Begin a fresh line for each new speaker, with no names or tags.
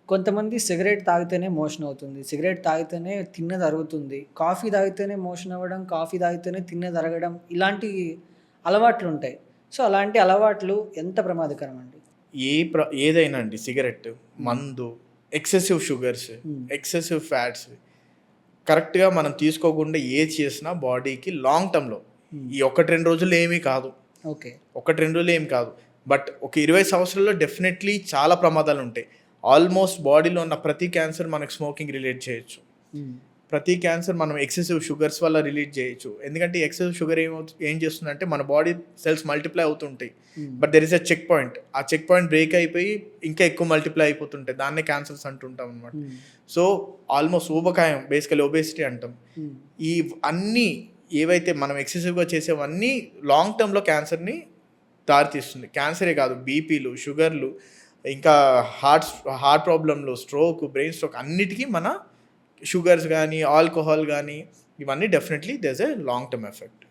కొంతమంది సిగరెట్ తాగితేనే మోషన్ అవుతుంది. సిగరెట్ తాగితేనే తిన్నది అరుగుతుంది. కాఫీ తాగితేనే మోషన్ అవ్వడం, కాఫీ తాగితేనే తిన్నది అరగడం ఇలాంటి అలవాట్లుంటాయి. సో, అలాంటి అలవాట్లు ఎంత ప్రమాదకరమండి?
ఏదైనా అండి, సిగరెట్, మందు, ఎక్సెసివ్ షుగర్స్,
హ్మ్.
ఎక్సెసివ్ ఫ్యాట్స్ కరెక్ట్‌గా మనం తీసుకోకుండా ఏది చేసినా బాడీకి లాంగ్ టర్మ్‌లో
హ్మ్.
ఈ 1, 2 రోజుల్లో ఏమీ కాదు.
ఓకే.
1, 2 రోజుల్లో ఏమి కాదు. బట్ ఒక 20 సంవత్సరాల్లో డెఫినెట్‌లీ చాలా ప్రమాదాలుంటాయి. ఆల్మోస్ట్ బాడీలో ఉన్న ప్రతి క్యాన్సర్ మనకు స్మోకింగ్ రిలేట్ చేయొచ్చు.
హ్మ్.
ప్రతి క్యాన్సర్ మనం ఎక్సెసివ్ షుగర్స్ వల్ల రిలీజ్ చేయొచ్చు. ఎందుకంటే ఎక్సెసివ్ షుగర్ ఏం చేస్తుందంటే మన బాడీ సెల్స్ మల్టిప్లై అవుతుంటాయి.
Hmm.
But there is a check point. ఆ చెక్ పాయింట్ బ్రేక్ అయిపోయి ఇంకా ఎక్కువ మల్టిప్లై అయిపోతుంటాయి. దాన్నే క్యాన్సర్స్ అంటుంటాం అనమాట.
హ్మ్.
సో ఆల్మోస్ట్ ఊబకాయం, బేసికల్లీ ఒబేసిటీ అంటాం.
హ్మ్.
ఈ అన్నీ ఏవైతే మనం ఎక్సెసివ్‌గా చేసేవన్నీ లాంగ్ టర్మ్‌లో క్యాన్సర్‌ని దారితీస్తుంది. క్యాన్సరే కాదు, బీపీలు, షుగర్లు, ఇంకా హార్ట్ ప్రాబ్లమ్‌లు, స్ట్రోక్, బ్రెయిన్ స్ట్రోక్ అన్నిటికి మన షుగర్స్ గానీ, ఆల్కహాల్ గానీ ఇవన్నీ definitely there is a long term effect.